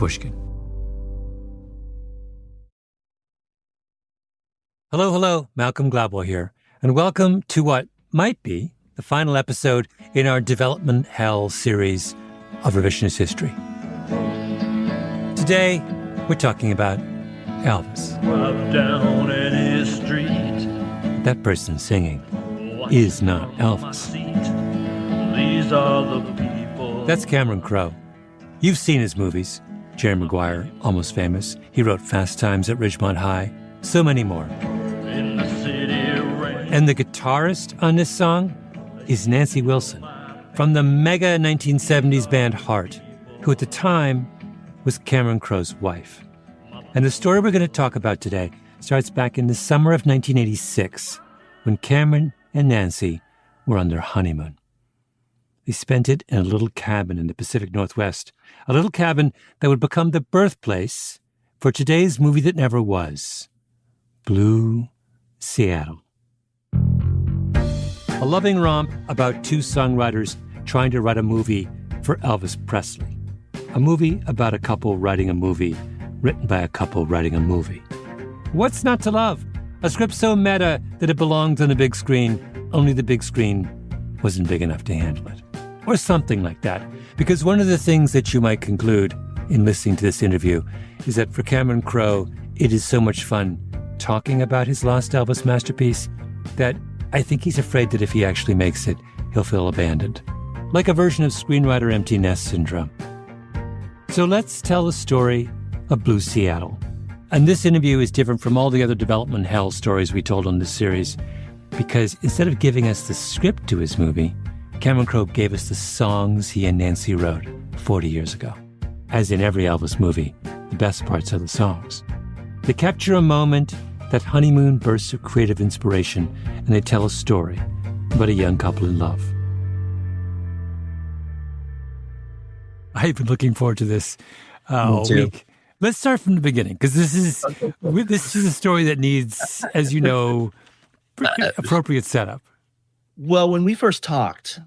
Pushkin. Hello, Malcolm Gladwell here, and welcome to what might be the final episode in our Development Hell series of Revisionist History. Today, we're talking about Elvis. Down any street. That person singing is not Elvis. These are the people. That's Cameron Crowe. You've seen his movies. Jerry Maguire, Almost Famous. He wrote Fast Times at Ridgemont High. So many more. In the city rain. And the guitarist on this song is Nancy Wilson from the mega 1970s band Heart, who at the time was Cameron Crowe's wife. And the story we're going to talk about today starts back in the summer of 1986 when Cameron and Nancy were on their honeymoon. They spent it in a little cabin in the Pacific Northwest, a little cabin that would become the birthplace for today's movie that never was, Blue Seattle. A loving romp about two songwriters trying to write a movie for Elvis Presley. A movie about a couple writing a movie, written by a couple writing a movie. What's not to love? A script so meta that it belonged on the big screen, only the big screen wasn't big enough to handle it. Or something like that. Because one of the things that you might conclude in listening to this interview is that for Cameron Crowe, it is so much fun talking about his lost Elvis masterpiece that I think he's afraid that if he actually makes it, he'll feel abandoned. Like a version of screenwriter empty nest syndrome. So let's tell the story of Blue Seattle. And this interview is different from all the other Development Hell stories we told on this series, because instead of giving us the script to his movie, Cameron Crowe gave us the songs he and Nancy wrote 40 years ago. As in every Elvis movie, the best parts are the songs. They capture a moment, that honeymoon burst of creative inspiration, and they tell a story about a young couple in love. I've been looking forward to this all week. Let's start from the beginning, because this is a story that needs, as you know, appropriate setup. Well, when we first talked,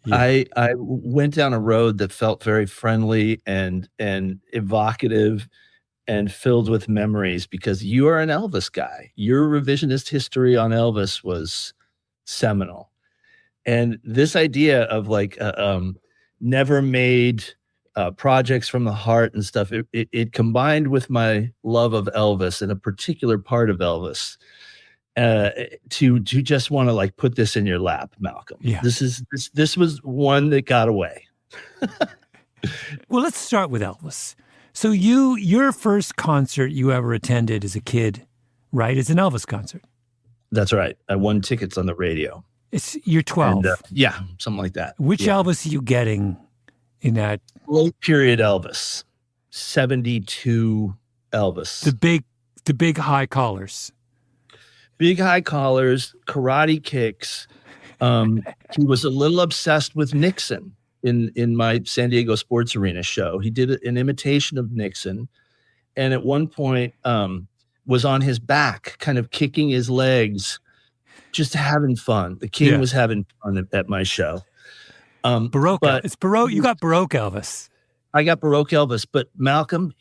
yeah. I went down a road that felt very friendly and evocative and filled with memories, because you are an Elvis guy. Your revisionist history on Elvis was seminal. And this idea of like never made projects from the heart and stuff, it combined with my love of Elvis and a particular part of Elvis to just want to like put this in your lap, Malcolm. Yeah. This was one that got away. Well, let's start with Elvis. So your first concert you ever attended as a kid, right, is an Elvis concert. That's right. I won tickets on the radio. You're 12. And, yeah, something like that. Which Elvis are you getting in that? Late period Elvis. 72 Elvis. The big high collars. Big high collars, karate kicks. He was a little obsessed with Nixon in my San Diego Sports Arena show. He did an imitation of Nixon, and at one point was on his back, kind of kicking his legs, just having fun. The king was having fun at my show. Baroque. It's Baroque. You got Baroque Elvis. I got Baroque Elvis, but Malcolm,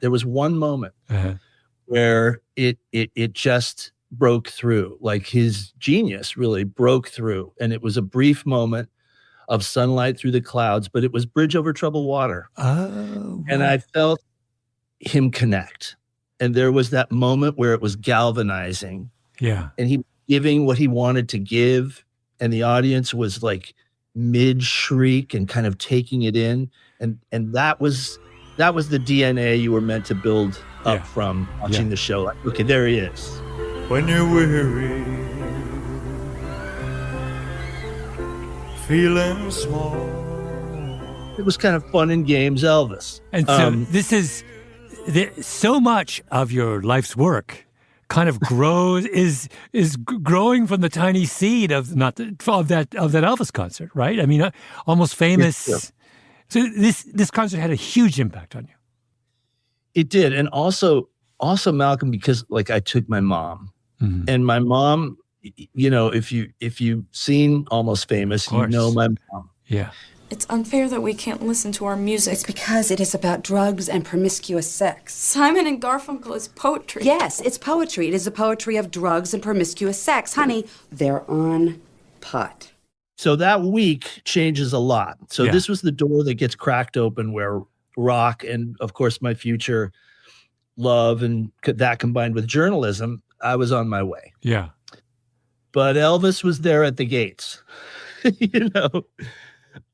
there was one moment where it just broke through, like his genius really broke through. And it was a brief moment of sunlight through the clouds, but it was Bridge Over Troubled Water. Oh. And I felt him connect. And there was that moment where it was galvanizing. Yeah. And he was giving what he wanted to give. And the audience was like mid-shriek and kind of taking it in. And that was the DNA you were meant to build up from watching the show. Like, okay, there he is. When you're weary, feeling small. It was kind of fun and games Elvis. And so this is so much of your life's work kind of grows is growing from the tiny seed of that Elvis concert, right? I mean, Almost Famous. Yes, so this concert had a huge impact on you. It did, and also Malcolm, because like I took my mom, and my mom, you know, if you've seen Almost Famous, you know my mom. Yeah. It's unfair that we can't listen to our music. It's because it is about drugs and promiscuous sex. Simon and Garfunkel is poetry. Yes, it's poetry. It is the poetry of drugs and promiscuous sex. Honey, they're on pot. So that week changes a lot. So this was the door that gets cracked open where rock and, of course, my future love and that combined with journalism, I was on my way. Yeah. But Elvis was there at the gates, you know.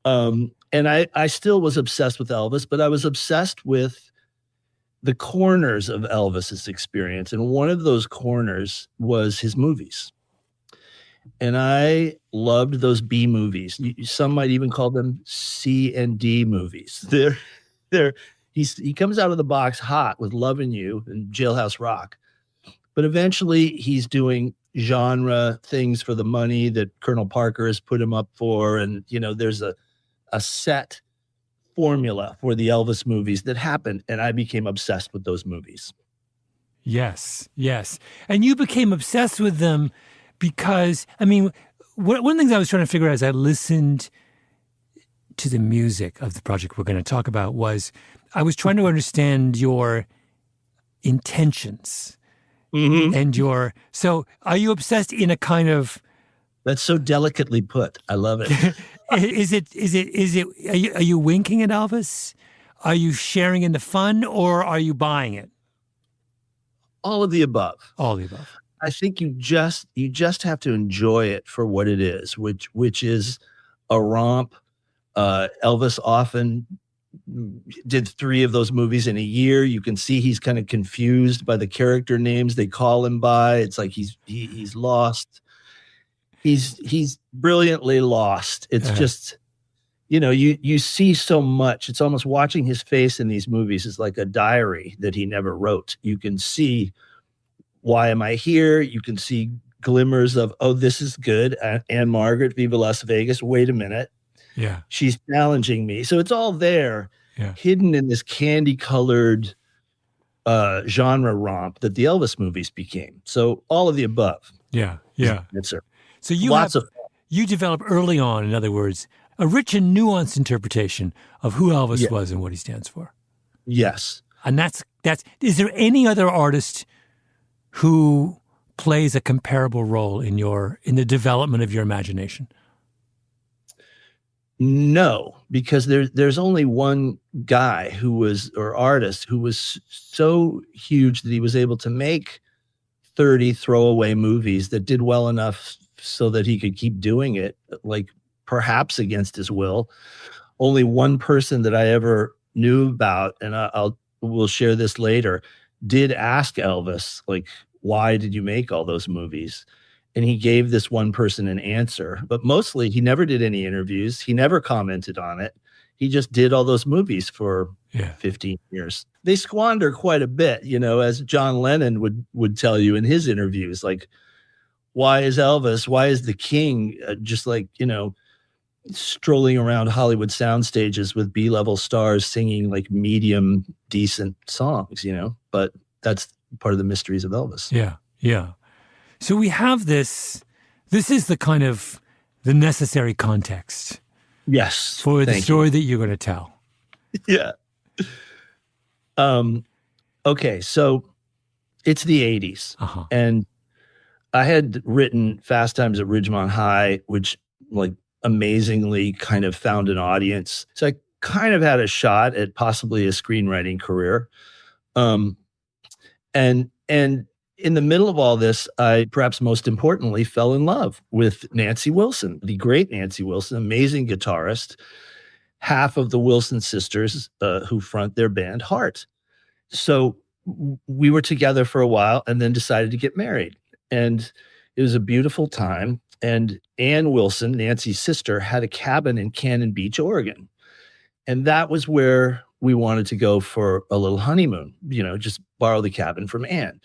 And I still was obsessed with Elvis, but I was obsessed with the corners of Elvis's experience. And one of those corners was his movies. And I loved those B movies. Some might even call them C and D movies. He comes out of the box hot with Lovin' You and Jailhouse Rock. But eventually he's doing genre things for the money that Colonel Parker has put him up for. And, you know, there's a set formula for the Elvis movies that happened. And I became obsessed with those movies. Yes, yes. And you became obsessed with them because, I mean, one of the things I was trying to figure out as I listened to the music of the project we're going to talk about was I was trying to understand your intentions and so are you obsessed in a kind of... That's so delicately put. I love it. Are you winking at Elvis? Are you sharing in the fun or are you buying it? All of the above. All of the above. I think you just have to enjoy it for what it is, which is a romp. Elvis often did 3 of those movies in a year. You can see he's kind of confused by the character names they call him by. It's like he's lost. He's brilliantly lost. It's just, you know, you see so much. It's almost watching his face in these movies is like a diary that he never wrote. You can see, why am I here? You can see glimmers of, oh, this is good. Anne Margaret, Viva Las Vegas. Wait a minute. Yeah. She's challenging me. So it's all there, hidden in this candy-colored genre romp that the Elvis movies became. So all of the above. Yeah, yeah. So you develop early on, in other words, a rich and nuanced interpretation of who Elvis was and what he stands for. Yes. And that's is there any other artist who plays a comparable role in the development of your imagination? No, because there's only one guy artist who was so huge that he was able to make 30 throwaway movies that did well enough so that he could keep doing it, like perhaps against his will. Only one person that I ever knew about, and we'll share this later, did ask Elvis, like, why did you make all those movies? And he gave this one person an answer, but mostly he never did any interviews. He never commented on it. He just did all those movies for 15 years. They squander quite a bit, you know, as John Lennon would tell you in his interviews, like, why is the king just like, you know, strolling around Hollywood sound stages with B-level stars singing like medium decent songs, you know? But that's part of the mysteries of Elvis. Yeah, yeah. So we have this is the kind of the necessary context. Yes. For the story that you're going to tell. Yeah. Okay. So it's the 80s and I had written Fast Times at Ridgemont High, which like amazingly kind of found an audience. So I kind of had a shot at possibly a screenwriting career. And in the middle of all this, I perhaps most importantly fell in love with Nancy Wilson, the great Nancy Wilson, amazing guitarist, half of the Wilson sisters who front their band Heart. So we were together for a while and then decided to get married. And it was a beautiful time. And Ann Wilson, Nancy's sister, had a cabin in Cannon Beach, Oregon. And that was where we wanted to go for a little honeymoon, you know, just borrow the cabin from Ann.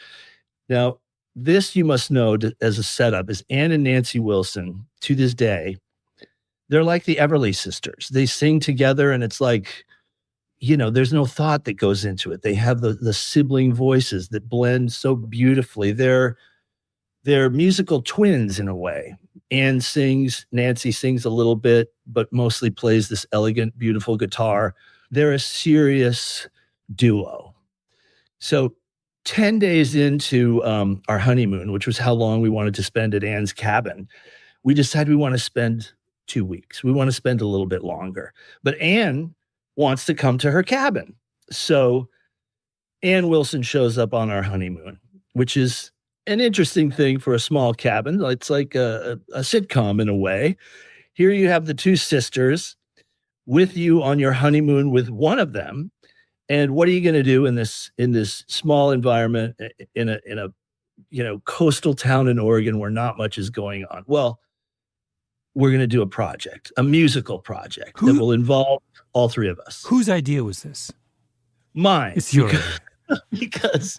Now, this you must know as a setup is Ann and Nancy Wilson, to this day, they're like the Everly Sisters. They sing together and it's like, you know, there's no thought that goes into it. They have the sibling voices that blend so beautifully. They're musical twins in a way. Anne sings, Nancy sings a little bit, but mostly plays this elegant, beautiful guitar. They're a serious duo. So 10 days into our honeymoon, which was how long we wanted to spend at Anne's cabin, we decided we want to spend 2 weeks. We want to spend a little bit longer. But Anne wants to come to her cabin. So Ann Wilson shows up on our honeymoon, which is an interesting thing for a small cabin. It's like a sitcom in a way. Here you have the two sisters with you on your honeymoon with one of them. And what are you going to do in this small environment in a coastal town in Oregon where not much is going on? Well, we're going to do a musical project that will involve all three of us. Whose idea was this? Mine. It's yours. Because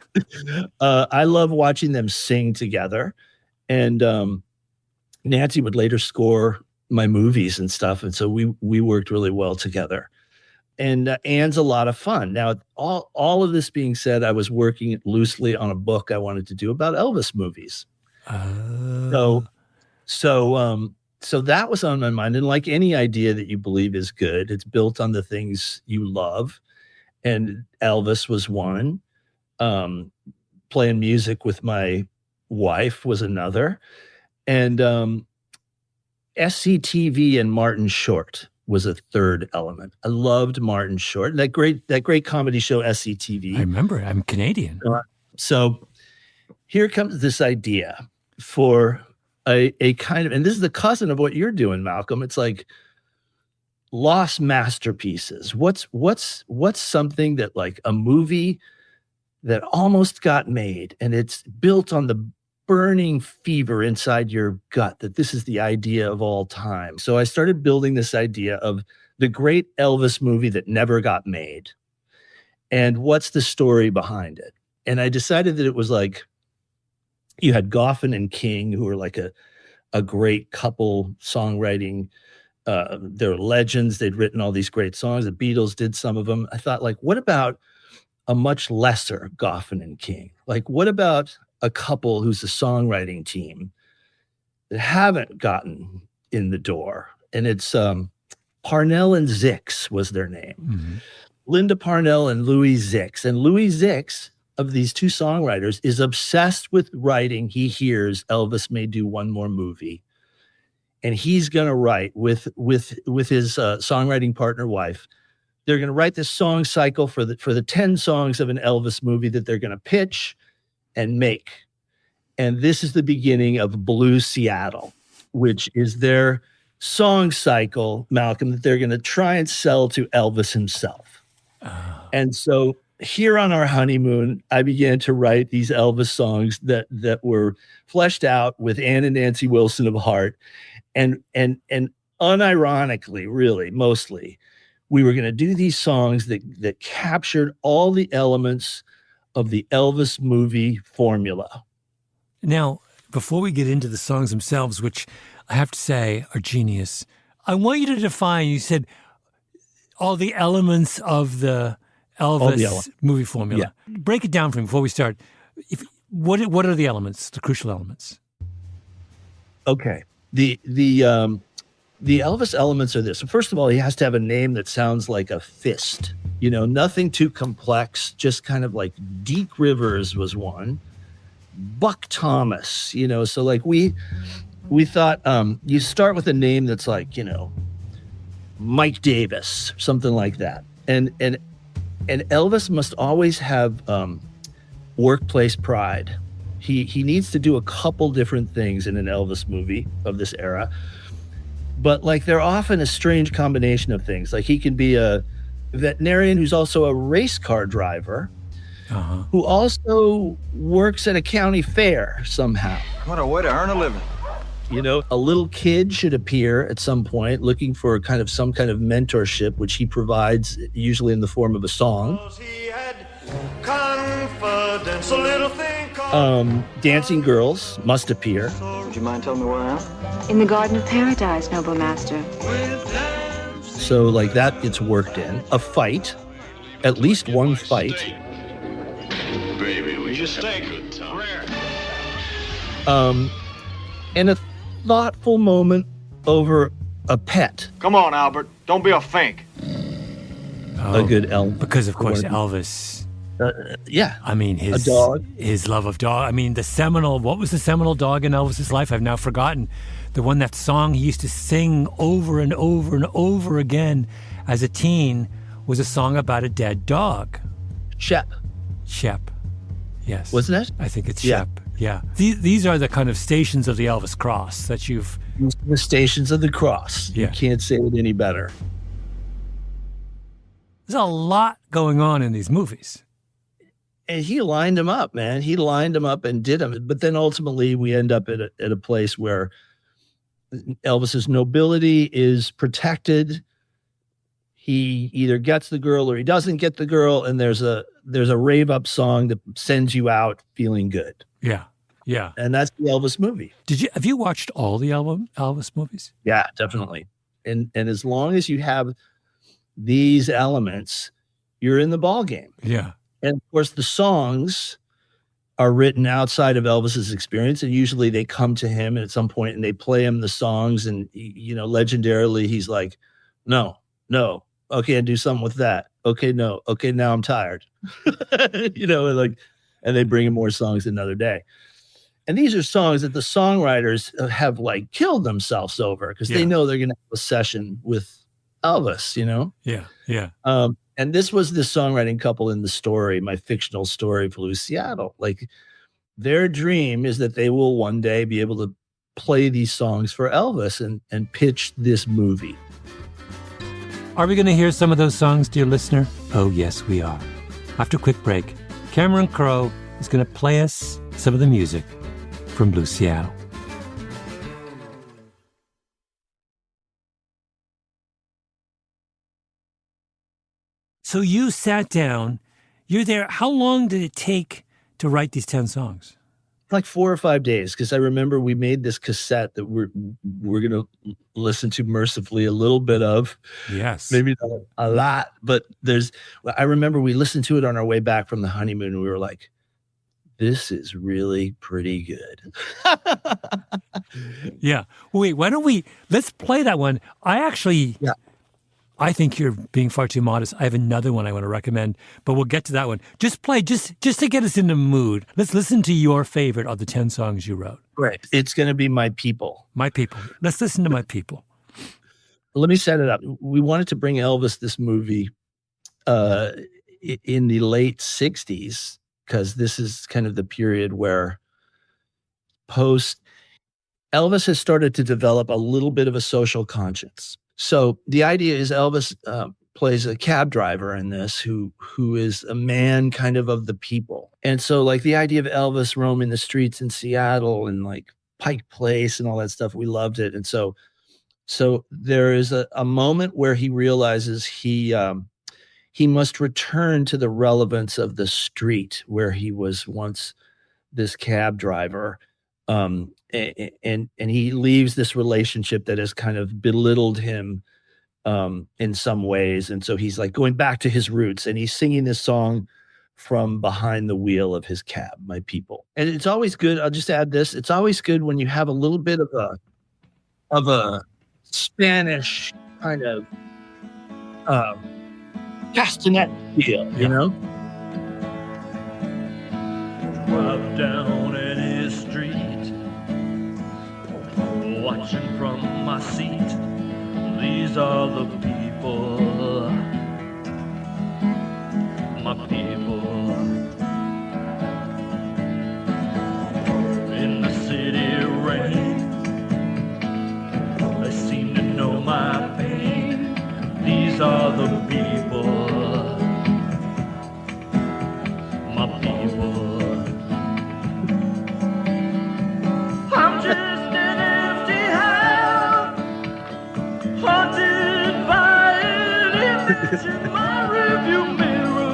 I love watching them sing together. And Nancy would later score my movies and stuff. And so we worked really well together. And Anne's a lot of fun. Now, all of this being said, I was working loosely on a book I wanted to do about Elvis movies. So that was on my mind. And like any idea that you believe is good, it's built on the things you love. And Elvis was one. Playing music with my wife was another. And SCTV and Martin Short was a third element. I loved Martin Short. That great comedy show, SCTV. I remember. I'm Canadian. So here comes this idea for a kind of, and this is the cousin of what you're doing, Malcolm. It's like lost masterpieces. What's something that like a movie that almost got made, and it's built on the burning fever inside your gut that this is the idea of all time. So I started building this idea of the great Elvis movie that never got made. And what's the story behind it? And I decided that it was like, you had Goffin and King, who were like a great couple songwriting. They're legends. They'd written all these great songs. The Beatles did some of them. I thought, like, what about a much lesser Goffin and King? Like, what about a couple who's a songwriting team that haven't gotten in the door? And it's Parnell and Zix was their name. Mm-hmm. Linda Parnell and Louis Zix. And Louis Zix, of these two songwriters, is obsessed with writing. He hears Elvis may do one more movie, and he's going to write with his songwriting partner wife. They're going to write this song cycle for the 10 songs of an Elvis movie that they're going to pitch and make. And this is the beginning of Blue Seattle, which is their song cycle, Malcolm, that they're going to try and sell to Elvis himself. And so here on our honeymoon, I began to write these Elvis songs that were fleshed out with Ann and Nancy Wilson of heart. And unironically, really, mostly, we were going to do these songs that captured all the elements of the Elvis movie formula. Now, before we get into the songs themselves, which I have to say are genius, I want you to define, you said, all the elements of the Elvis movie formula. Yeah. Break it down for me before we start. What are the elements, the crucial elements? Okay. The Elvis elements are this. So first of all, he has to have a name that sounds like a fist. You know, nothing too complex, just kind of like Deke Rivers was one. Buck Thomas, you know, so like we thought you start with a name that's like, you know, Mike Davis, something like that. And Elvis must always have workplace pride. He needs to do a couple different things in an Elvis movie of this era. But like they're often a strange combination of things. Like he can be a veterinarian who's also a race car driver, who also works at a county fair somehow. What a way to earn a living. You know, a little kid should appear at some point looking for some kind of mentorship, which he provides usually in the form of a song. He had confidence, a little thing called Dancing girls must appear. Would you mind telling me where I am? In the Garden of Paradise, noble master. So like that gets worked in. A fight, at least one fight. baby, we just take it. And a thoughtful moment over a pet. Come on, Albert. Don't be a fink. A good Elvis. Because, of course, Elvis... yeah. I mean, a dog. His love of dog. I mean, what was the seminal dog in Elvis's life? I've now forgotten. That song he used to sing over and over and over again as a teen was a song about a dead dog. Shep. Yes. Wasn't it? I think it's Shep. Yeah. These are the kind of stations of the Elvis cross that you've... The stations of the cross. Yeah. You can't say it any better. There's a lot going on in these movies. And he lined them up, man. He lined them up and did them. But then ultimately we end up at a place where Elvis's nobility is protected. He either gets the girl or he doesn't get the girl. And there's a rave up song that sends you out feeling good. Yeah. Yeah. And that's the Elvis movie. Have you watched all the Elvis movies? Yeah, definitely. And as long as you have these elements, you're in the ball game. Yeah. And of course, the songs are written outside of Elvis's experience, and usually they come to him at some point and they play him the songs. And legendarily, he's like, "No, okay, and do something with that. Okay, no, okay, now I'm tired." And they bring him more songs another day. And these are songs that the songwriters have like killed themselves over because they know they're going to have a session with Elvis. Yeah, yeah. And this was the songwriting couple in the story, my fictional story, Blue Seattle. Like, their dream is that they will one day be able to play these songs for Elvis and pitch this movie. Are we going to hear some of those songs, dear listener? Oh, yes, we are. After a quick break, Cameron Crowe is going to play us some of the music from Blue Seattle. So you sat down, you're there. How long did it take to write these 10 songs? Like 4 or 5 days, because I remember we made this cassette that we're going to listen to mercifully a little bit of. Yes. Maybe not a lot, but I remember we listened to it on our way back from the honeymoon, and we were like, this is really pretty good. Yeah. Wait, let's play that one. I think you're being far too modest. I have another one I want to recommend, but we'll get to that one. Just play, just to get us in the mood. Let's listen to your favorite of the 10 songs you wrote. Great. It's going to be My People. My People. Let's listen to My People. Let me set it up. We wanted to bring Elvis this movie in the late 60s, because this is kind of the period where Elvis has started to develop a little bit of a social conscience. So the idea is Elvis plays a cab driver in this who is a man kind of the people. And so like the idea of Elvis roaming the streets in Seattle and like Pike Place and all that stuff, we loved it. And so there is a moment where he realizes he must return to the relevance of the street where he was once this cab driver. And he leaves this relationship that has kind of belittled him in some ways. And so he's like going back to his roots, and he's singing this song from behind the wheel of his cab, My People. And it's always good. I'll just add this. It's always good when you have a little bit of a Spanish kind of castanet feel, you know? Drive down any street, watching from my seat. These are the people, my people. In the city rain, they seem to know my pain. These are the people, my people. I'm just an empty house, haunted by an image in my rearview mirror.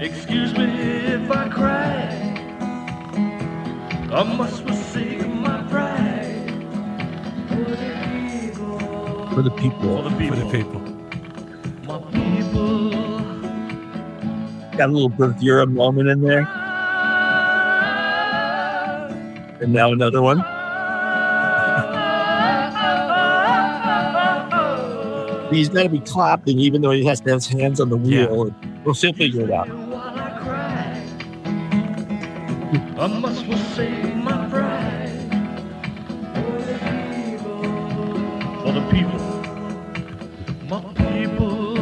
Excuse me if I cry, I must forsake my pride. For the people. For the people. For the people. My people. Got a little Berthiera moment in there. And now another one. He's got to be clapping even though he has to have his hands on the wheel. Yeah. We'll still figure it out. I must forsake my pride for the people, my people.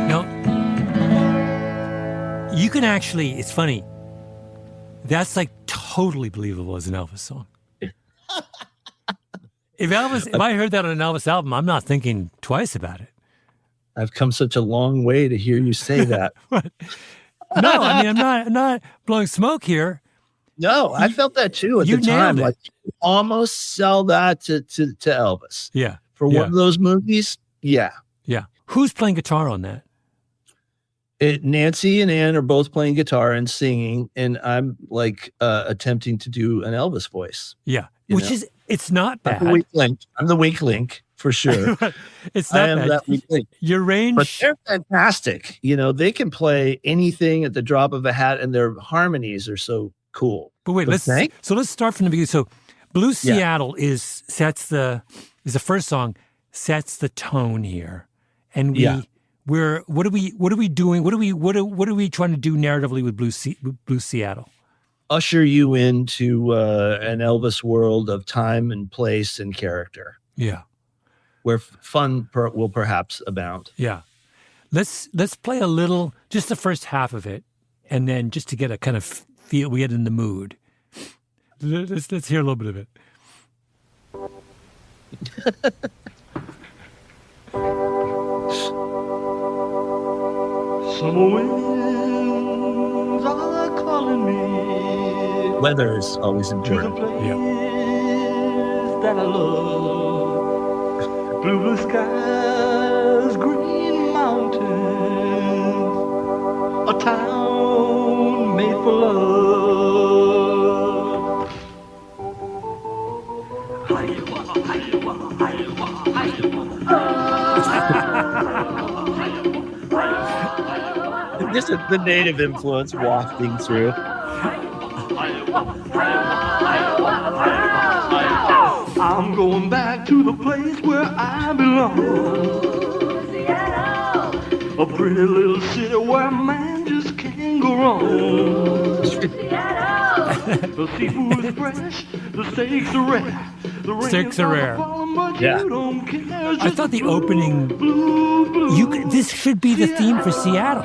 Now, you can actually, it's funny, that's like totally believable as an Elvis song. If I heard that on an Elvis album, I'm not thinking twice about it. I've come such a long way to hear you say that. No, I mean, I'm not blowing smoke here. No, I felt that too at the time. Like, you almost sell that to Elvis. Yeah. For one of those movies. Yeah. Yeah. Who's playing guitar on that? Nancy and Ann are both playing guitar and singing, and I'm like attempting to do an Elvis voice. Yeah. It's not bad. I'm the weak link for sure. It's not bad. That weak link. Your range. But they're fantastic. They can play anything at the drop of a hat, and their harmonies are so cool. But wait, let's start from the beginning. So Blue Seattle is the first song, sets the tone here. And what are we doing? What are we trying to do narratively with Blue Seattle? Usher you into an Elvis world of time and place and character. Yeah. Where fun will perhaps abound. Yeah. Let's play a little, just the first half of it, and then just to get a kind of feel, we get in the mood. Let's hear a little bit of it. Summer winds are calling me. Weather is always important. To the place that I love. Blue skies, green mountains, a town made for love. Just the native influence wafting through. I'm going back to the place where I belong. A pretty little city where man just can't go wrong. The seafood is fresh, the steaks are rare. Steaks are rare. Yeah. I thought the opening, this should be the theme for Seattle.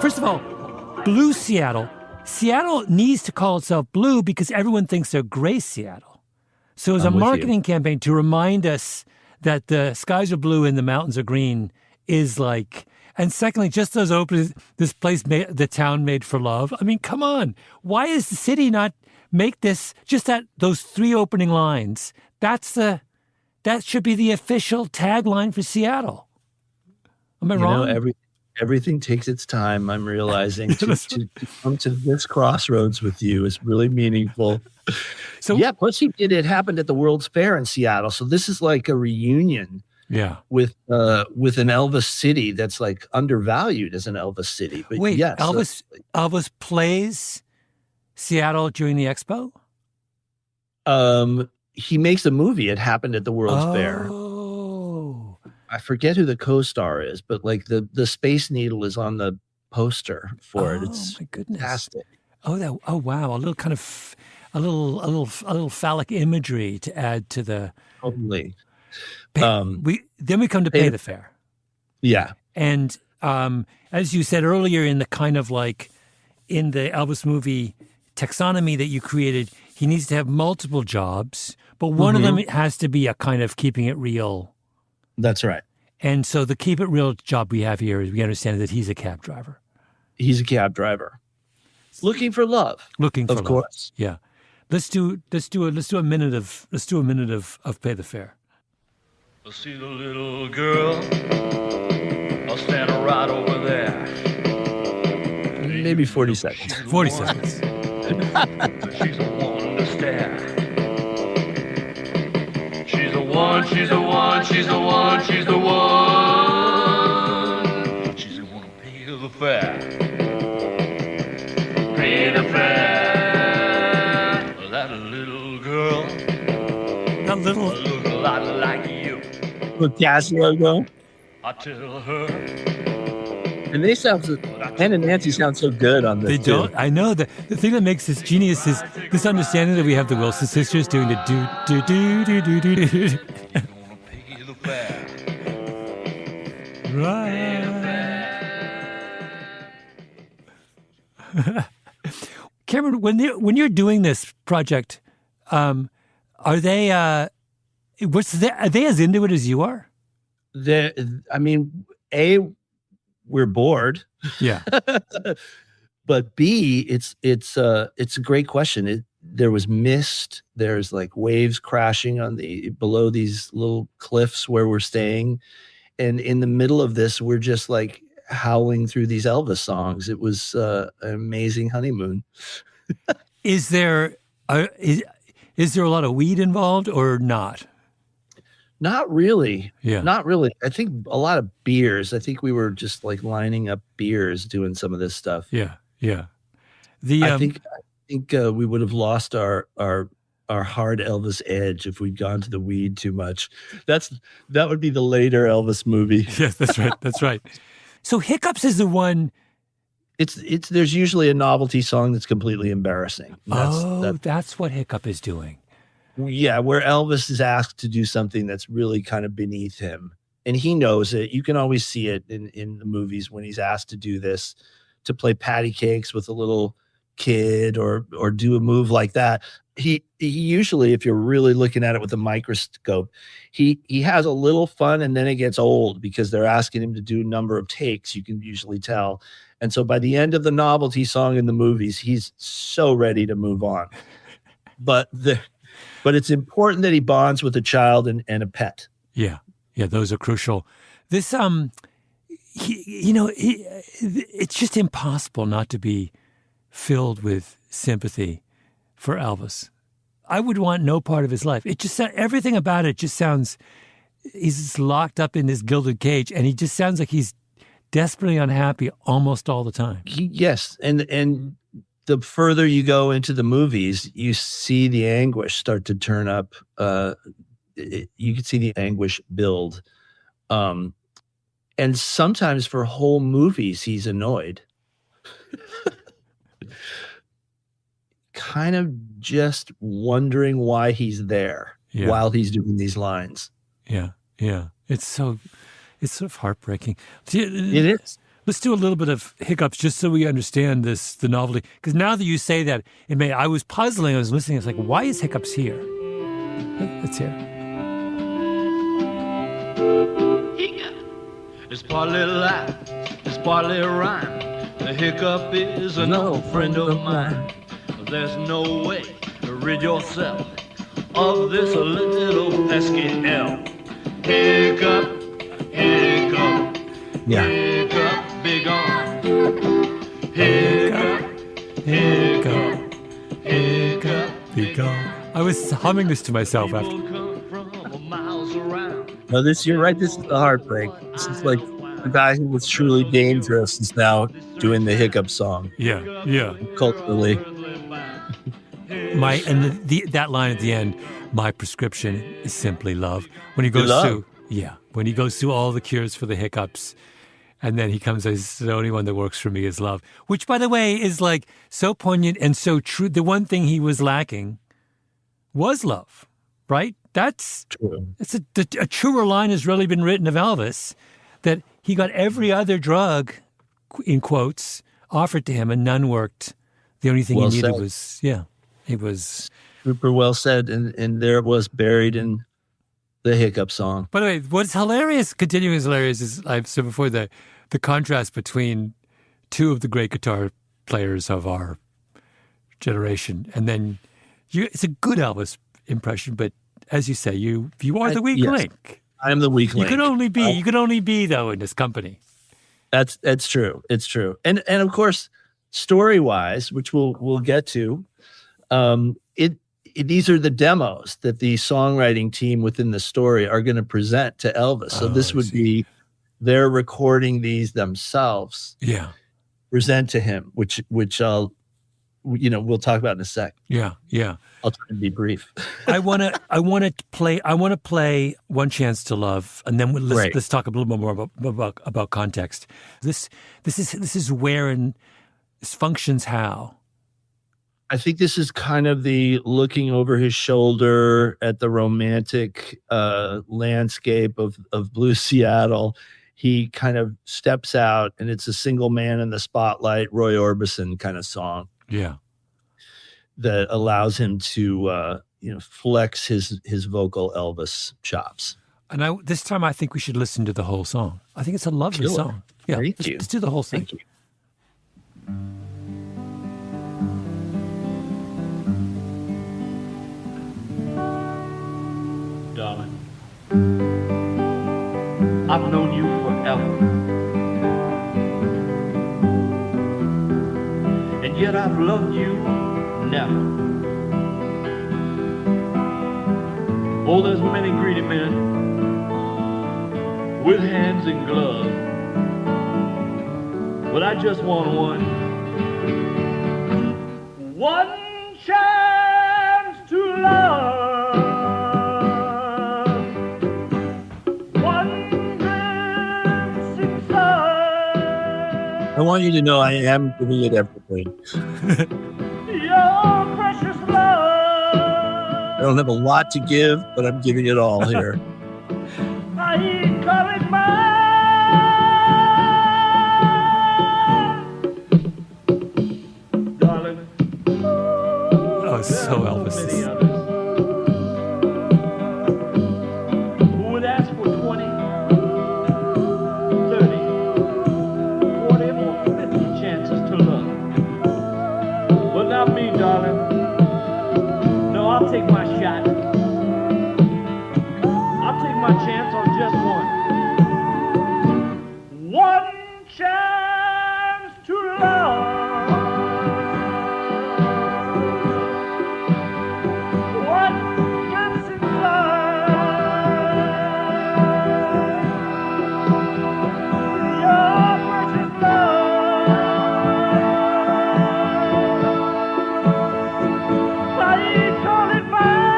First of all, Blue Seattle. Seattle needs to call itself blue because everyone thinks they're gray Seattle. So as a marketing campaign to remind us that the skies are blue and the mountains are green is like, and secondly, just those openings, this place, the town made for love. I mean, come on. Why is the city not make this, just those three opening lines? That should be the official tagline for Seattle. Am I wrong? Everything takes its time. I'm realizing to come to this crossroads with you is really meaningful. So plus it happened at the World's Fair in Seattle. So this is like a reunion. Yeah. With an Elvis city that's like undervalued as an Elvis city. But wait, yes, Elvis plays Seattle during the expo? He makes a movie. It happened at the World's Fair. I forget who the co-star is, but like the Space Needle is on the poster for it. It's my goodness. Fantastic. Oh wow, a little kind of a little phallic imagery to add to the totally. Then we come to Pay the Fare. Yeah. And as you said earlier, in the kind of like in the Elvis movie taxonomy that you created, he needs to have multiple jobs, but one of them has to be a kind of keeping it real. That's right. And so the keep it real job we have here is we understand that he's a cab driver. He's a cab driver. Looking for love. Of course. Yeah. Let's do a minute of Pay the Fare. I see the little girl. I'll stand right over there. Maybe 40 seconds. 40 seconds. She's a one to stare. She's a one, she's a one, she's a one, she's the one. She's gonna pay the fare. with Casio go. I tell her. And they sound so, Ken and Nancy sound so good on this. They don't. I know. The thing that makes this genius is this understanding that we have the Wilson sisters doing the do do do do do do do. Right. Cameron, when you're doing this project, are they are they as into it as you are? I mean, we're bored. Yeah. But B, it's a great question. There was mist. There's like waves crashing below these little cliffs where we're staying. And in the middle of this, we're just like howling through these Elvis songs. It was an amazing honeymoon. Is there a lot of weed involved or not? Not really. Yeah. Not really. I think a lot of beers. I think we were just like lining up beers doing some of this stuff. Yeah. Yeah. I think we would have lost our hard Elvis edge if we'd gone to the weed too much. That would be the later Elvis movie. Yes, that's right. That's right. So Hiccups is the one. There's usually a novelty song that's completely embarrassing. That's what Hiccup is doing. Yeah, where Elvis is asked to do something that's really kind of beneath him. And he knows it. You can always see it in the movies when he's asked to do this, to play patty cakes with a little kid or do a move like that. He usually, if you're really looking at it with a microscope, he has a little fun, and then it gets old because they're asking him to do a number of takes, you can usually tell. And so by the end of the novelty song in the movies, he's so ready to move on. But it's important that he bonds with a child and a pet. Yeah. Yeah, those are crucial. This, it's just impossible not to be filled with sympathy for Elvis. I would want no part of his life. It just, everything about it just sounds, he's just locked up in this gilded cage, and he just sounds like he's desperately unhappy almost all the time. Yes, and the further you go into the movies, you see the anguish start to turn up. You can see the anguish build. And sometimes for whole movies, he's annoyed. Kind of just wondering why he's there while he's doing these lines. Yeah, yeah. It's sort of heartbreaking. It is. Let's do a little bit of Hiccups just so we understand the novelty. Because now that you say that, I was puzzling, I was listening, I was like, why is Hiccups here? Let's hear it. It's partly laugh, it's partly rhyme. The hiccup is an old friend of mine. There's no way to rid yourself of this little pesky elf. Hiccup, hiccup, hiccup, be gone. Hiccup, hiccup, hiccup, be gone. I was humming this to myself after. No, you're right. This is the heartbreak. This is like the guy who was truly dangerous is now doing the Hiccup song. Yeah, yeah. Culturally. That line at the end, my prescription is simply love. When he goes through all the cures for the hiccups, and then he comes as the only one that works for me is love, which by the way is like so poignant and so true. The one thing he was lacking was love, right? That's true. It's a truer line has really been written of Elvis, that he got every other drug, in quotes, offered to him and none worked. The only thing he needed was, it was super well said. And there it was buried in the Hiccup song. By the way, what's hilarious, continuing is hilarious, is I've said before the contrast between two of the great guitar players of our generation. And then it's a good Elvis impression, but as you say, you are the weak link. I am the weak link. You could only be though in this company. That's true. It's true. And of course, story-wise, which we'll get to, these are the demos that the songwriting team within the story are going to present to Elvis. So this would be they're recording these themselves. Yeah. Present to him, which I'll we'll talk about in a sec. Yeah. I'll try and be brief. I want to play One Chance to Love, and then let's talk a little bit more about context. This is where and this functions how. I think this is kind of the looking over his shoulder at the romantic landscape of Blue Seattle. He kind of steps out, and it's a single man in the spotlight, Roy Orbison kind of song. Yeah. That allows him to flex his vocal Elvis chops. And this time I think we should listen to the whole song. I think it's a lovely song. Yeah, let's do the whole thing. Thank you. Darling, I've known you forever, and yet I've loved you never. Oh, there's many greedy men with hands in gloves, but I just want one chance to love. I want you to know I am giving it everything. Your precious love. I don't have a lot to give, but I'm giving it all here. I call it mine. Darling. Oh, so Elvis. Many others who would ask for 20, 30, 40 or 50 chances to love. But not me, darling. No, I'll take my shot. I'll take my chance on just one. One chance to love. One chance in love. Your precious love. I call it mine.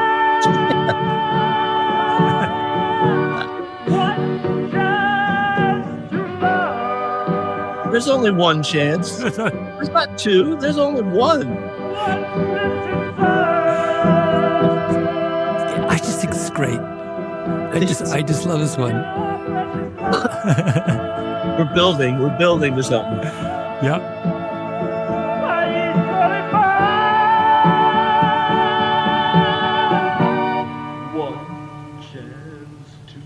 One chance to love. There's only one chance. There's not two. There's only one. One chance in love. I just think it's great. I just love this one. We're building this album. Yep. I call it mine. One chance to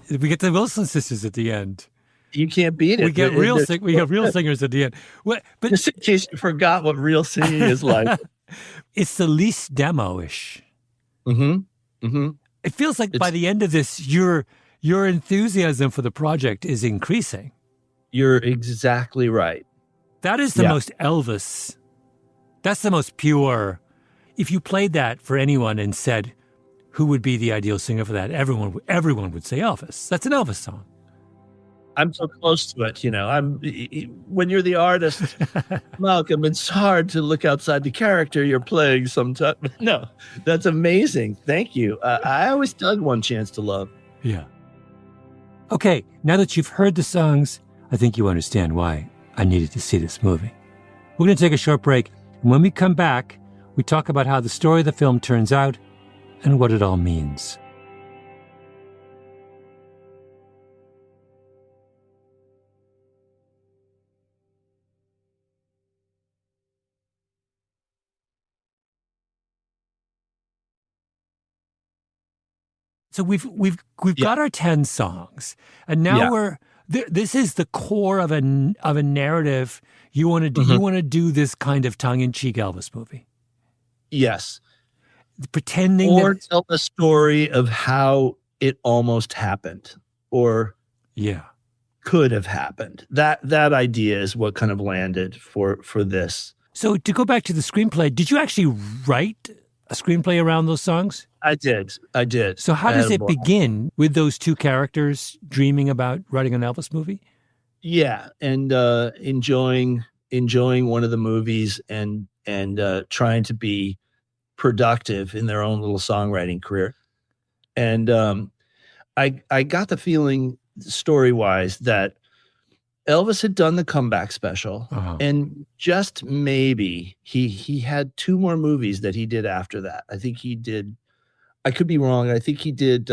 we get the Wilson sisters at the end. You can't beat it. We get real singers at the end. But just in case you forgot what real singing is like. It's the least demo-ish. Mm-hmm. Mm-hmm. It feels like by the end of this, your enthusiasm for the project is increasing. You're exactly right. That is the most Elvis. That's the most pure. If you played that for anyone and said, who would be the ideal singer for that? Everyone would say Elvis. That's an Elvis song. I'm so close to it, when you're the artist, Malcolm, it's hard to look outside the character you're playing sometimes. No, that's amazing. Thank you. I always dug One Chance to Love. Yeah. Okay, now that you've heard the songs, I think you understand why I needed to see this movie. We're going to take a short break, and when we come back, we talk about how the story of the film turns out and what it all means. So we've got our 10 songs, and now this is the core of a narrative. You want to do you want to do this kind of tongue-in-cheek Elvis movie? Yes, pretending or tell the story of how it almost happened, or could have happened. That idea is what kind of landed for this. So to go back to the screenplay, did you actually write a screenplay around those songs? I did. So how does it begin with those two characters dreaming about writing an Elvis movie? Yeah, and enjoying one of the movies and trying to be productive in their own little songwriting career. And I got the feeling, story-wise, that Elvis had done the comeback special, and just maybe he had two more movies that he did after that. I think he did. I could be wrong. I think he did.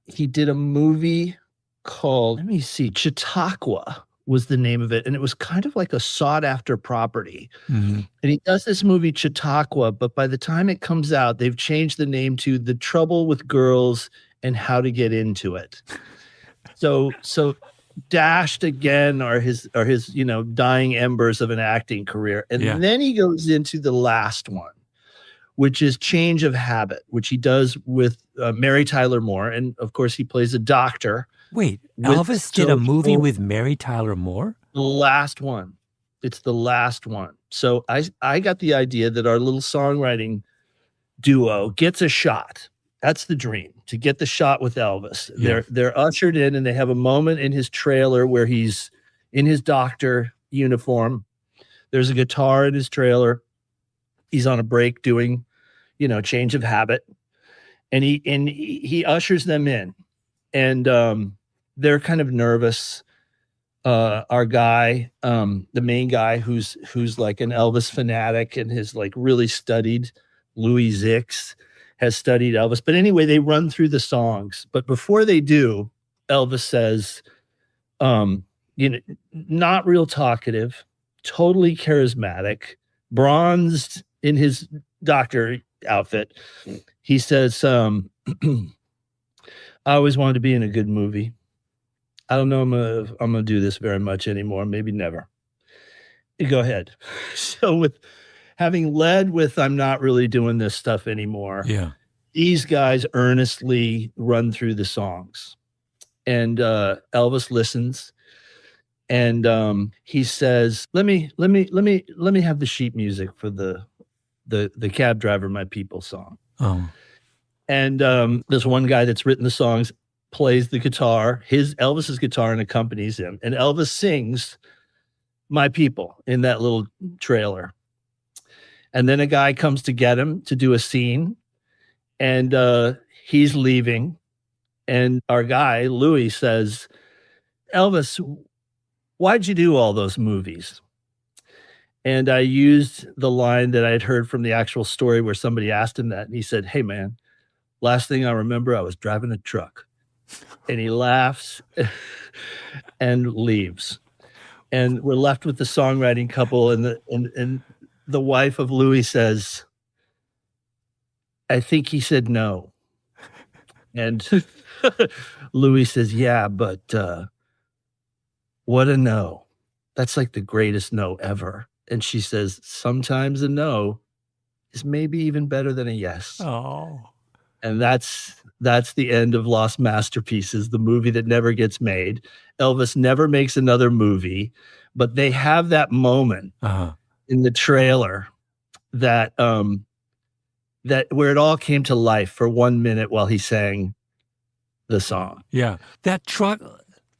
He did a movie called, let me see, Chautauqua was the name of it, and it was kind of like a sought-after property. Mm-hmm. And he does this movie Chautauqua, but by the time it comes out, they've changed the name to The Trouble with Girls and How to Get Into It. So dashed again are his dying embers of an acting career. And then he goes into the last one, which is Change of Habit, which he does with Mary Tyler Moore. And of course, he plays a doctor. Wait, Elvis did a movie with Mary Tyler Moore? The last one. It's the last one. So I got the idea that our little songwriting duo gets a shot. That's the dream, to get the shot with Elvis. Yeah. They're ushered in, and they have a moment in his trailer where he's in his doctor uniform. There's a guitar in his trailer. He's on a break doing, Change of Habit. And he ushers them in. And they're kind of nervous. Our guy, the main guy who's like an Elvis fanatic and has like really studied Louis Zix, has studied Elvis. But anyway, they run through the songs. But before they do, Elvis says, not real talkative, totally charismatic, bronzed in his doctor outfit. He says, I always wanted to be in a good movie. I don't know I'm gonna do this very much anymore. Maybe never. Go ahead. So with having led with I'm not really doing this stuff anymore. Yeah. These guys earnestly run through the songs. And Elvis listens. And he says, let me have the sheet music for the cab driver, my people song. Oh. And this one guy that's written the songs plays the guitar, Elvis's guitar, and accompanies him. And Elvis sings My People in that little trailer. And then a guy comes to get him to do a scene, and he's leaving. And our guy, Louis, says, Elvis, why'd you do all those movies? And I used the line that I had heard from the actual story where somebody asked him that. And he said, hey, man, last thing I remember, I was driving a truck. And he laughs and leaves. And we're left with the songwriting couple. And the wife of Louis says, I think he said no. And Louis says, yeah, but what a no. That's like the greatest no ever. And she says, sometimes a no is maybe even better than a yes. Oh. And that's the end of Lost Masterpieces, the movie that never gets made. Elvis never makes another movie, but they have that moment in the trailer that where it all came to life for 1 minute while he sang the song. Yeah. That truck,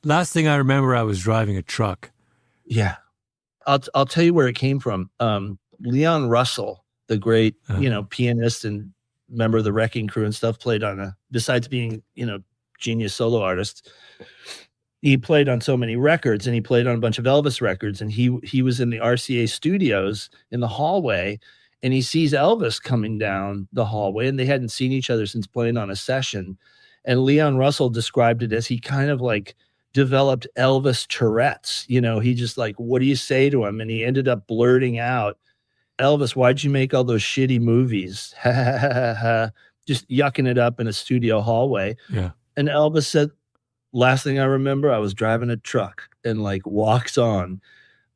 last thing I remember, I was driving a truck. Yeah. I'll tell you where it came from. Leon Russell, the great, pianist and member of the Wrecking Crew and stuff, played on besides being, genius solo artist, he played on so many records, and he played on a bunch of Elvis records. And he was in the RCA studios in the hallway, and he sees Elvis coming down the hallway, and they hadn't seen each other since playing on a session. And Leon Russell described it as he kind of like developed Elvis Tourette's. He just like, what do you say to him? And he ended up blurting out, Elvis, why'd you make all those shitty movies? Just yucking it up in a studio hallway. Yeah. And Elvis said, last thing I remember, I was driving a truck, and like walks on,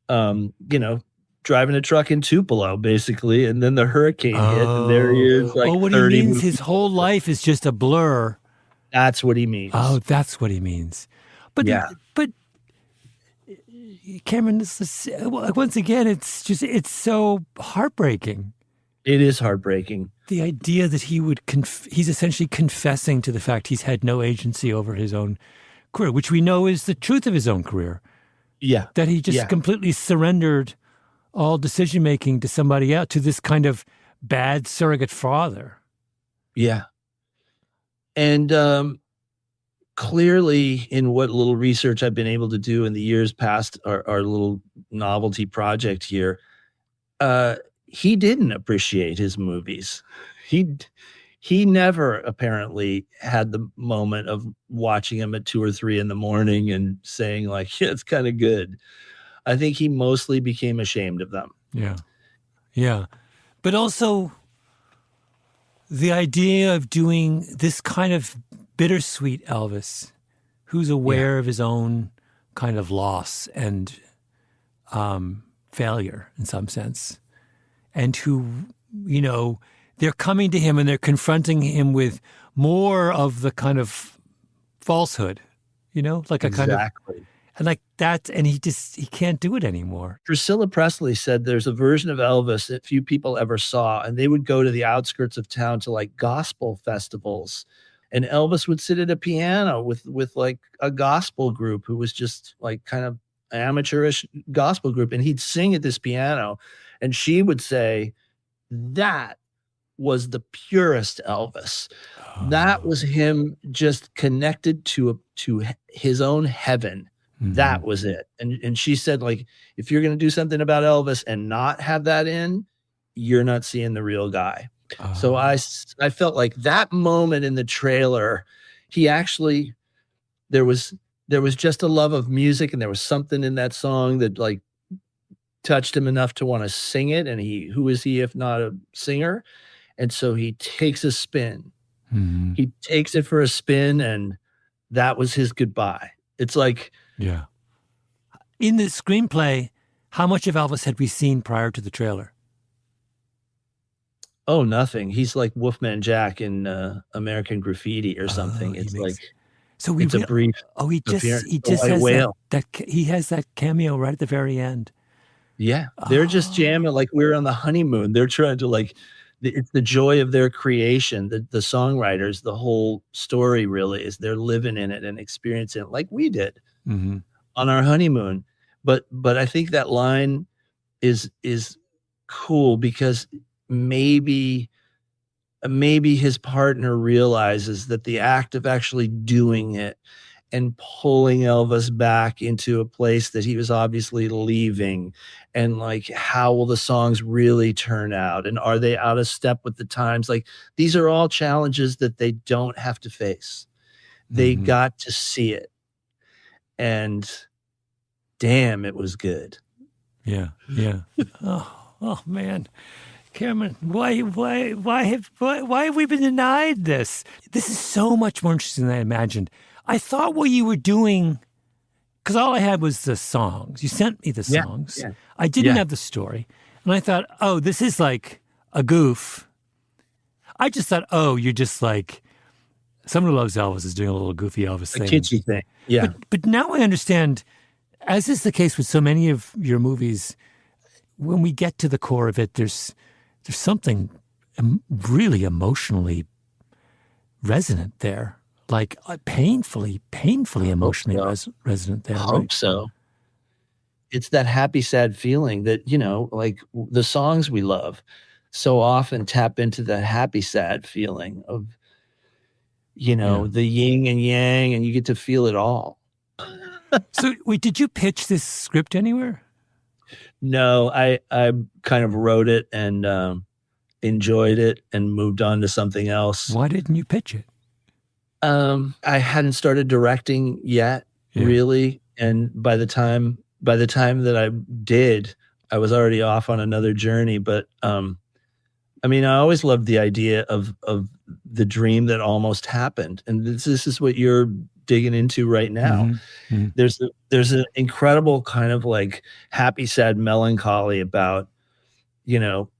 driving a truck in Tupelo, basically. And then the hurricane hit, and there he is. Like, what he means, his whole life is just a blur. That's what he means. Oh, that's what he means. But yeah. But Cameron, once again, it's so heartbreaking. It is heartbreaking. The idea that he would, he's essentially confessing to the fact he's had no agency over his own career, which we know is the truth of his own career. Yeah. That he just completely surrendered all decision-making to somebody else, to this kind of bad surrogate father. Yeah. And clearly, in what little research I've been able to do in the years past our little novelty project here, he didn't appreciate his movies. He never apparently had the moment of watching him at 2 or 3 in the morning and saying like, yeah, it's kind of good. I think he mostly became ashamed of them. Yeah. Yeah. But also the idea of doing this kind of bittersweet Elvis, who's aware of his own kind of loss and failure in some sense, and who, you know, they're coming to him and they're confronting him with more of the kind of falsehood, you know, like a kind of, and like that, and he can't do it anymore. Priscilla Presley said there's a version of Elvis that few people ever saw, and they would go to the outskirts of town to like gospel festivals, and Elvis would sit at a piano with like a gospel group who was just like kind of amateurish gospel group, and he'd sing at this piano, and she would say that was the purest Elvis. That was him just connected to his own heaven. Mm-hmm. That was it. And she said, like, if you're going to do something about Elvis and not have that in, you're not seeing the real guy. So I felt like that moment in the trailer, he actually, there was just a love of music, and there was something in that song that like touched him enough to want to sing it. And who is he if not a singer? And so he takes a spin. Mm-hmm. He takes it for a spin, and that was his goodbye. It's like, yeah. In the screenplay, how much of Elvis had we seen prior to the trailer? Oh, nothing. He's like Wolfman Jack in American Graffiti or something. It's like, so it's a brief. Oh, he just has that he has that cameo right at the very end. Yeah, they're just jamming like we're on the honeymoon. They're trying to like. It's the joy of their creation. The songwriters, the whole story really is they're living in it and experiencing it like we did on our honeymoon. But I think that line is cool because maybe his partner realizes that the act of actually doing it and pulling Elvis back into a place that he was obviously leaving, and like, how will the songs really turn out? And are they out of step with the times? Like, these are all challenges that they don't have to face. They got to see it. And damn, it was good. Yeah. Yeah. Oh man. Cameron, why have we been denied this? This is so much more interesting than I imagined. I thought what you were doing, because all I had was the songs. You sent me the songs. Yeah. I didn't have the story. And I thought, oh, this is like a goof. I just thought, oh, you're just like, someone who loves Elvis is doing a little goofy Elvis thing. A kitschy thing. Yeah. But now I understand, as is the case with so many of your movies, when we get to the core of it, there's something really emotionally resonant there. Like painfully emotionally resonant there. I hope so. It's that happy, sad feeling that, you know, like the songs we love so often tap into that happy, sad feeling of, you know, the yin and yang, and you get to feel it all. So wait, did you pitch this script anywhere? No, I kind of wrote it and enjoyed it and moved on to something else. Why didn't you pitch it? I hadn't started directing yet, really. And by the time that I did, I was already off on another journey. But I mean, I always loved the idea of the dream that almost happened. And this is what you're digging into right now. Mm-hmm. There's an incredible kind of like happy, sad melancholy about, you know,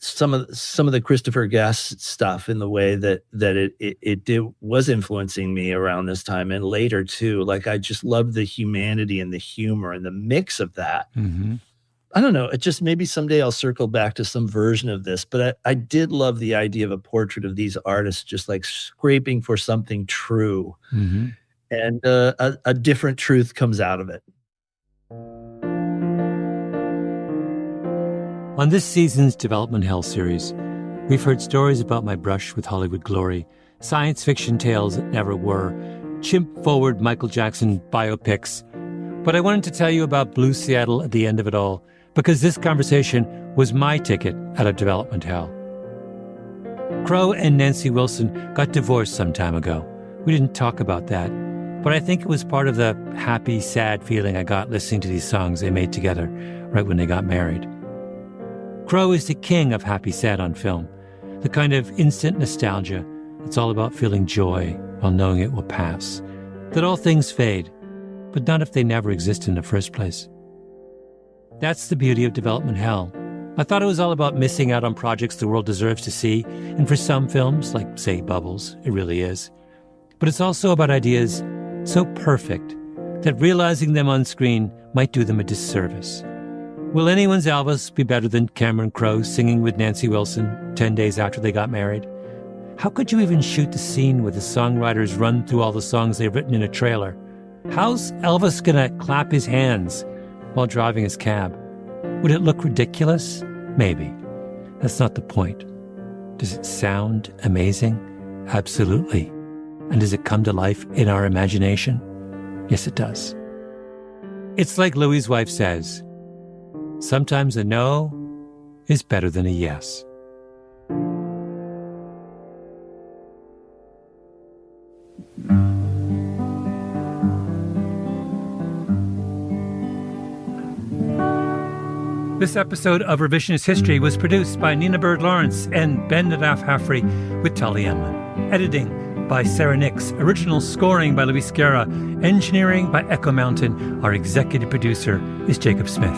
some of the Christopher Guest stuff in the way that it was influencing me around this time and later too. Like, I just loved the humanity and the humor and the mix of that. Mm-hmm. I don't know. It just maybe someday I'll circle back to some version of this. But I did love the idea of a portrait of these artists just like scraping for something true. Mm-hmm. And a different truth comes out of it. On this season's Development Hell series, we've heard stories about my brush with Hollywood glory, science fiction tales that never were, chimp-forward Michael Jackson biopics. But I wanted to tell you about Blue Seattle at the end of it all, because this conversation was my ticket out of development hell. Crowe and Nancy Wilson got divorced some time ago. We didn't talk about that, but I think it was part of the happy, sad feeling I got listening to these songs they made together right when they got married. Crowe is the king of happy sad on film, the kind of instant nostalgia that's all about feeling joy while knowing it will pass, that all things fade, but not if they never exist in the first place. That's the beauty of development hell. I thought it was all about missing out on projects the world deserves to see, and for some films, like, say, Bubbles, it really is. But it's also about ideas so perfect that realizing them on screen might do them a disservice. Will anyone's Elvis be better than Cameron Crowe singing with Nancy Wilson 10 days after they got married? How could you even shoot the scene where the songwriters run through all the songs they've written in a trailer? How's Elvis gonna clap his hands while driving his cab? Would it look ridiculous? Maybe. That's not the point. Does it sound amazing? Absolutely. And does it come to life in our imagination? Yes, it does. It's like Louis' wife says, sometimes a no is better than a yes. This episode of Revisionist History was produced by Nina Bird-Lawrence and Ben Nadaf Hafri with Tully Emlin. Editing by Sarah Nix. Original scoring by Luis Guerra. Engineering by Echo Mountain. Our executive producer is Jacob Smith.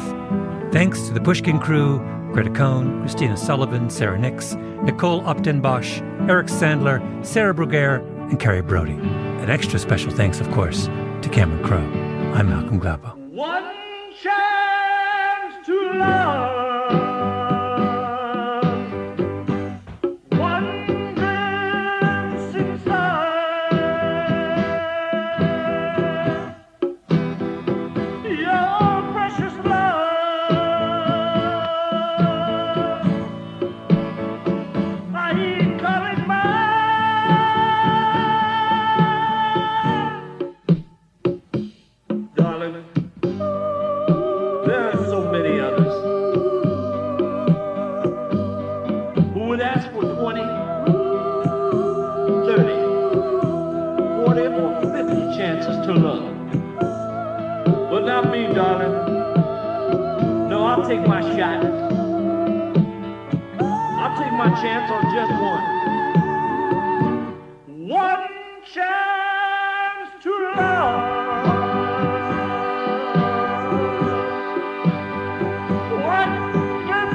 Thanks to the Pushkin crew, Greta Cohn, Christina Sullivan, Sarah Nix, Nicole Upton-Bosch, Eric Sandler, Sarah Bruguiere, and Carrie Brody. An extra special thanks, of course, to Cameron Crowe. I'm Malcolm Gladwell. One chance to love. One glance inside. Your precious love. I call it mine. Darling. There are so many others who would ask for 20, 30, 40, or 50 chances to love. But not me, darling. No, I'll take my shot. I'll take my chance on just one. One chance to love. One chance.